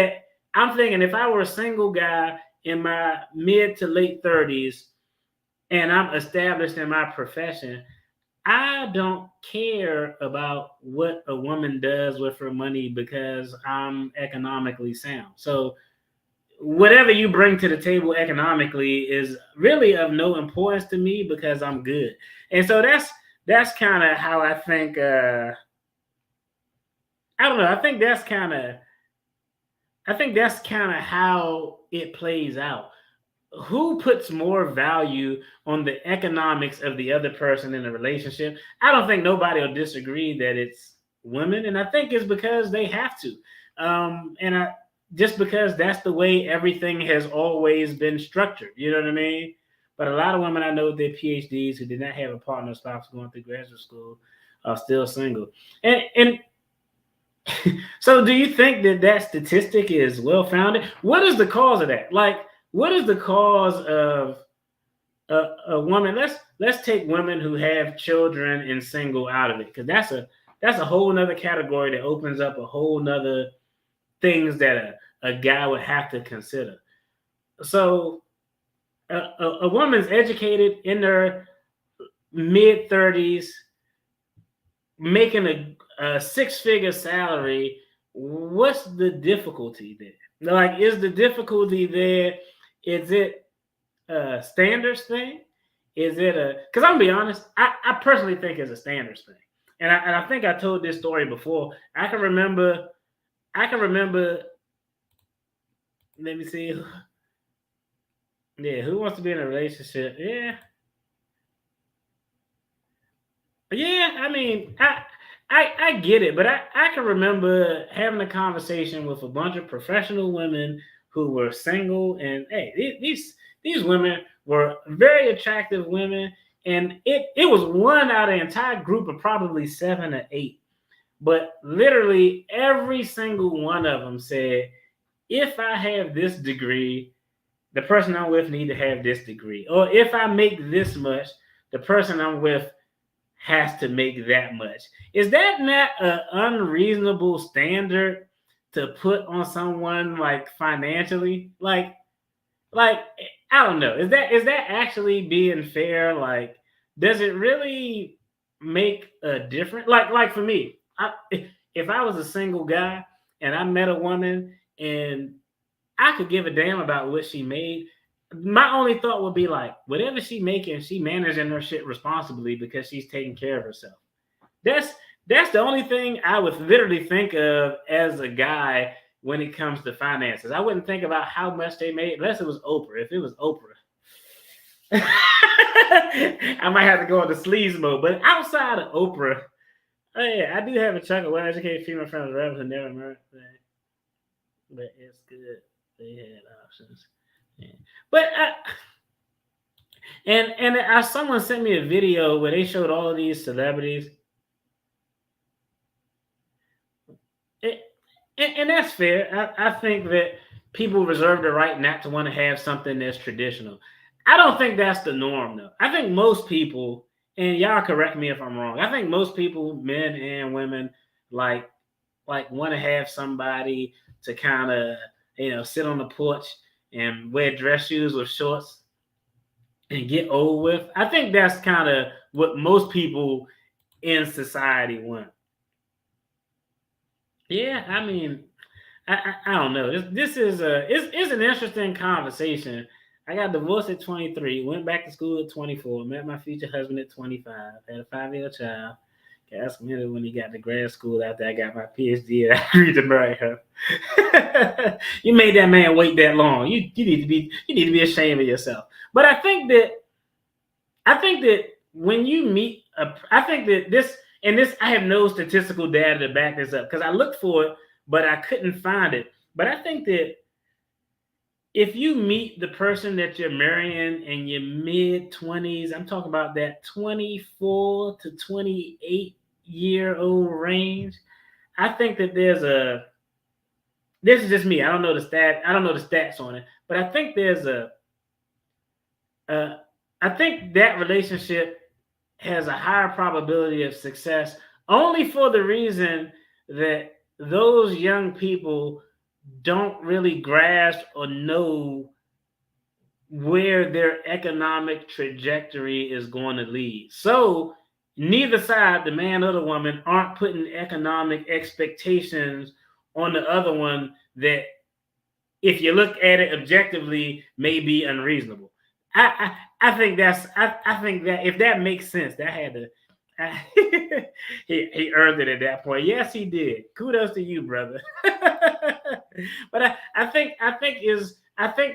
A: I'm thinking if I were a single guy in my mid to late 30s and I'm established in my profession, I don't care about what a woman does with her money because I'm economically sound. So whatever you bring to the table economically is really of no importance to me because I'm good. And so that's kind of how I think I don't know. I think that's kind of how it plays out. Who puts more value on the economics of the other person in a relationship? I don't think nobody will disagree that it's women, and I think it's because they have to. And I just because that's the way everything has always been structured. You know what I mean? But a lot of women I know with their PhDs who did not have a partner spouse going through graduate school are still single. And so, do you think that that statistic is well founded? What is the cause of that? Like, what is the cause of a woman? Let's take women who have children and single out of it because that's a whole nother category that opens up a whole nother things that a guy would have to consider. So, a woman's educated in their mid 30s, making a six-figure salary. What's the difficulty there? Like, is the difficulty there? Is it a standards thing? Is it a? Because I'm gonna be honest, I personally think it's a standards thing, and I think I told this story before. I can remember. Let me see. Yeah, who wants to be in a relationship? Yeah. I mean, I get it, but I can remember having a conversation with a bunch of professional women who were single, and hey, these women were very attractive women, and it was one out of an entire group of probably 7 or 8, but literally every single one of them said, if I have this degree, the person I'm with need to have this degree, or if I make this much, the person I'm with has to make that much. Is that not an unreasonable standard to put on someone like financially? Like I don't know. Is that actually being fair? Like, does it really make a difference? Like for me, if I was a single guy and I met a woman and I could give a damn about what she made. My only thought would be like, whatever she making, she managing her shit responsibly because she's taking care of herself. That's that's the only thing I would literally think of as a guy when it comes to finances. I wouldn't think about how much they made unless it was Oprah. If it was Oprah, I might have to go into sleaze mode. But outside of Oprah, oh yeah, I do have a chunk of well-educated female friends who never married, but it's good. They had options. Yeah. But someone sent me a video where they showed all of these celebrities. It, and that's fair. I think that people reserve the right not to want to have something that's traditional. I don't think that's the norm, though. I think most people, and y'all correct me if I'm wrong. I think most people, men and women, like want to have somebody to kind of sit on the porch and wear dress shoes with shorts. and get over with. I think that's kind of what most people in society want. Yeah, I mean, I don't know. This is it's an interesting conversation. I got divorced at 23, went back to school at 24, met my future husband at 25, had a 5-year child. Asked him when he got to grad school after I got my PhD and I agreed to marry her. You made that man wait that long. You need to be ashamed of yourself. But I think that when you meet I think that this I have no statistical data to back this up because I looked for it, but I couldn't find it. But I think that if you meet the person that you're marrying in your mid 20s, I'm talking about that 24 to 28-year-old range, I think that this is just me. I don't know the stats on it, but I think I think that relationship has a higher probability of success only for the reason that those young people don't really grasp or know where their economic trajectory is going to lead. So neither side, the man or the woman, aren't putting economic expectations on the other one that, if you look at it objectively, may be unreasonable. I think that if that makes sense, that had to. He earned it at that point. Yes, he did. Kudos to you, brother. But I think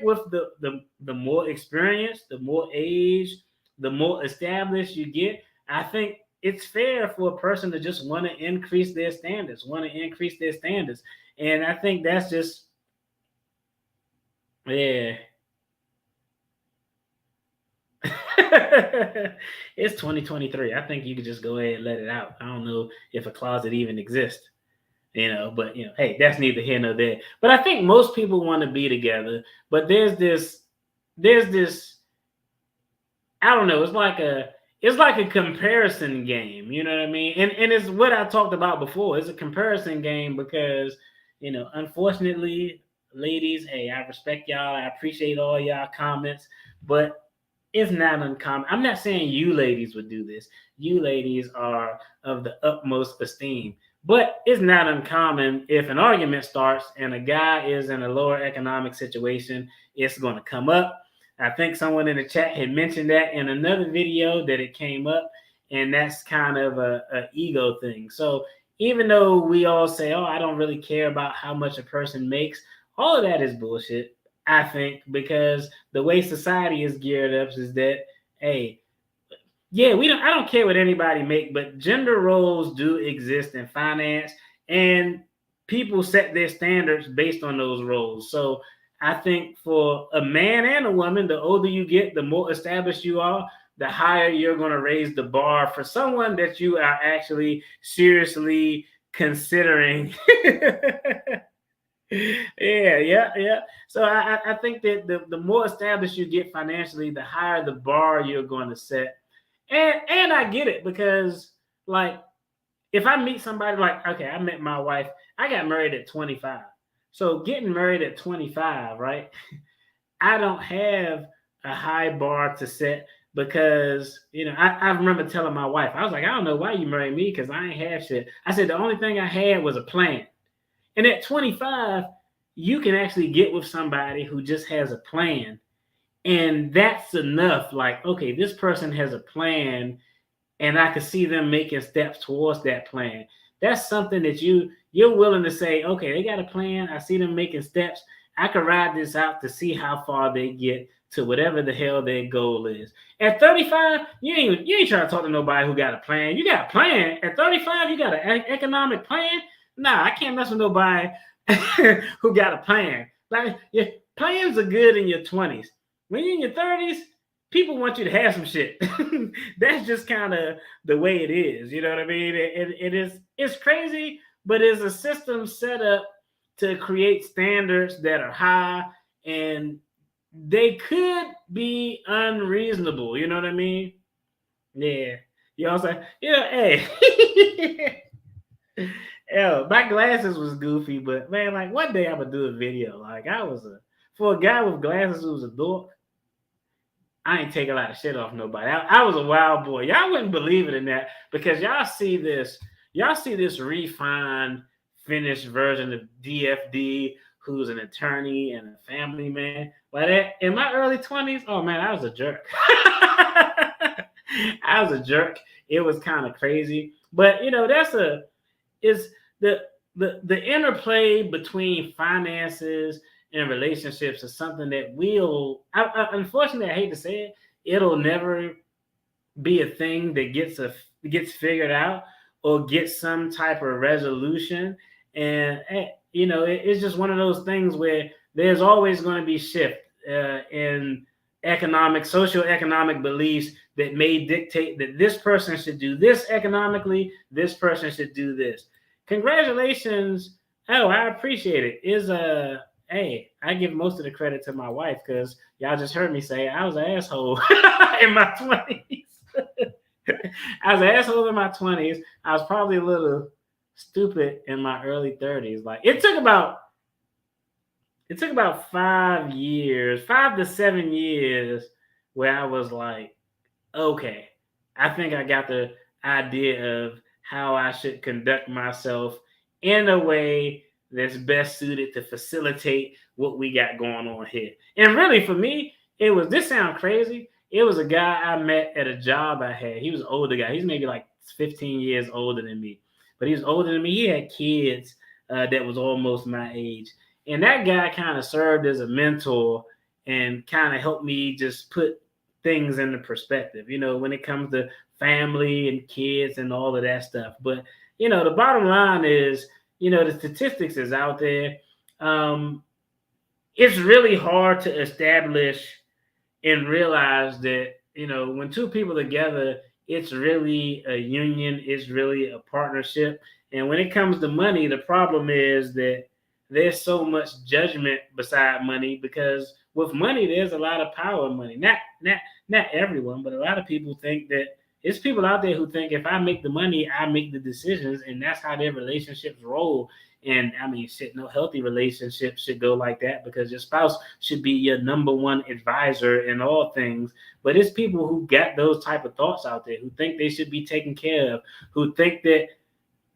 A: with the more experience, the more age, the more established you get, I think it's fair for a person to just want to increase their standards, and I think that's just yeah. It's 2023. I think you could just go ahead and let it out. I don't know if a closet even exists, but hey, that's neither here nor there. But I think most people want to be together, but there's this, I don't know, it's like a comparison game, you know what I mean? And it's what I talked about before. It's a comparison game because, unfortunately, ladies, hey, I respect y'all. I appreciate all y'all comments, but it's not uncommon. I'm not saying you ladies would do this. You ladies are of the utmost esteem. But it's not uncommon if an argument starts and a guy is in a lower economic situation, it's going to come up. I think someone in the chat had mentioned that in another video that it came up, and that's kind of a ego thing. So even though we all say, oh, I don't really care about how much a person makes, all of that is bullshit. I think, because the way society is geared up is that, hey, yeah, I don't care what anybody make, but gender roles do exist in finance, and people set their standards based on those roles. So I think for a man and a woman, the older you get, the more established you are, the higher you're going to raise the bar for someone that you are actually seriously considering. Yeah. So I think that the more established you get financially, the higher the bar you're going to set. And I get it, because like if I meet somebody, like, okay, I met my wife, I got married at 25. So getting married at 25, right? I don't have a high bar to set because, I remember telling my wife, I was like, I don't know why you married me, because I ain't have shit. I said the only thing I had was a plan. And at 25, you can actually get with somebody who just has a plan. And that's enough. Like, okay, this person has a plan, and I can see them making steps towards that plan. That's something that you're willing to say, okay, they got a plan. I see them making steps. I can ride this out to see how far they get to whatever the hell their goal is. At 35, you ain't trying to talk to nobody who got a plan. You got a plan. At 35, you got an economic plan. Nah, I can't mess with nobody who got a plan. Like, your plans are good in your 20s. When you're in your 30s, people want you to have some shit. That's just kind of the way it is. You know what I mean? It's crazy, but it's a system set up to create standards that are high, and they could be unreasonable. You know what I mean? Yeah. You know what I'm saying? Yeah, hey. Yeah, my glasses was goofy, but man, like one day I'm gonna do a video. Like for a guy with glasses who's a dork, I ain't take a lot of shit off nobody. I was a wild boy. Y'all wouldn't believe it in that because y'all see this refined, finished version of DFD, who's an attorney and a family man. But in my early 20s, oh man, I was a jerk. I was a jerk. It was kind of crazy. But is the interplay between finances and relationships is something that unfortunately, I hate to say it, it'll never be a thing that gets figured out or gets some type of resolution. And it's just one of those things where there's always going to be shift in socioeconomic beliefs that may dictate that this person should do this economically, this person should do this. Congratulations. Oh, I appreciate it. Hey, I give most of the credit to my wife because y'all just heard me say I was an asshole in my 20s. I was an asshole in my 20s. I was probably a little stupid in my early 30s. Like it took about 5 to 7 years where I was like, okay, I think I got the idea of how I should conduct myself in a way that's best suited to facilitate what we got going on here. And really for me, this sounds crazy. It was a guy I met at a job I had. He was an older guy. He's maybe like 15 years older than me, but he was older than me. He had kids that was almost my age. And that guy kind of served as a mentor and kind of helped me just put things into perspective, when it comes to family and kids and all of that stuff. But, the bottom line is, the statistics is out there. It's really hard to establish and realize that, when two people together, it's really a union, it's really a partnership. And when it comes to money, the problem is that there's so much judgment beside money because with money, there's a lot of power in money. Not everyone, but a lot of people think that it's people out there who think if I make the money, I make the decisions, and that's how their relationships roll. And I mean, no healthy relationship should go like that because your spouse should be your number one advisor in all things. But it's people who got those type of thoughts out there who think they should be taken care of, who think that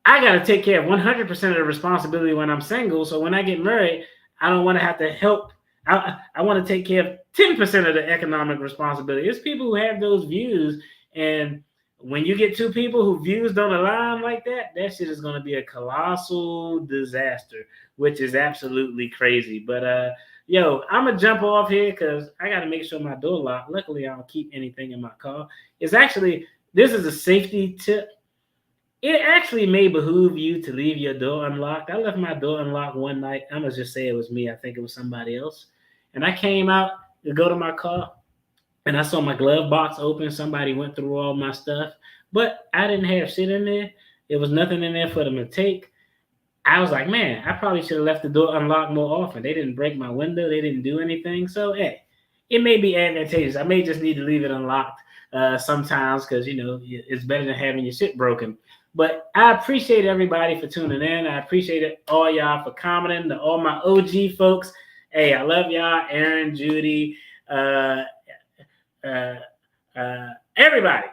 A: I got to take care of 100% of the responsibility when I'm single. So when I get married, I don't want to have to help. I want to take care of 10% of the economic responsibility. It's people who have those views. And when you get two people whose views don't align like that, that shit is going to be a colossal disaster, which is absolutely crazy. But, I'm going to jump off here because I got to make sure my door locked. Luckily, I don't keep anything in my car. This is a safety tip. It actually may behoove you to leave your door unlocked. I left my door unlocked one night. I'm going to just say it was me. I think it was somebody else. And I came out to go to my car, and I saw my glove box open. Somebody went through all my stuff, but I didn't have shit in there. There was nothing in there for them to take. I was like, man, I probably should have left the door unlocked more often. They didn't break my window. They didn't do anything. So, hey, it may be advantageous. I may just need to leave it unlocked sometimes because, it's better than having your shit broken. But I appreciate everybody for tuning in. I appreciate all y'all for commenting. All my OG folks. Hey, I love y'all. Aaron, Judy, everybody.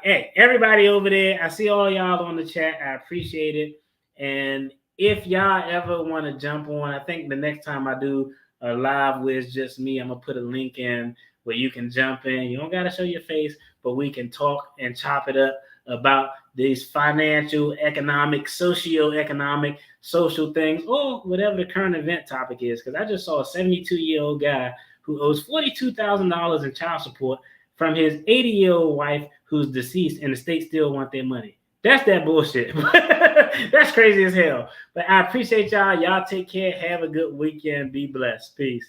A: Hey, everybody over there. I see all y'all on the chat. I appreciate it. And if y'all ever want to jump on, I think the next time I do a live with just me, I'm going to put a link in where you can jump in. You don't got to show your face, but we can talk and chop it up about these financial, economic, socio-economic, social things, or whatever the current event topic is. Because I just saw a 72-year-old guy who owes $42,000 in child support from his 80-year-old wife who's deceased, and the state still want their money. That's that bullshit. That's crazy as hell. But I appreciate y'all. Y'all take care. Have a good weekend. Be blessed. Peace.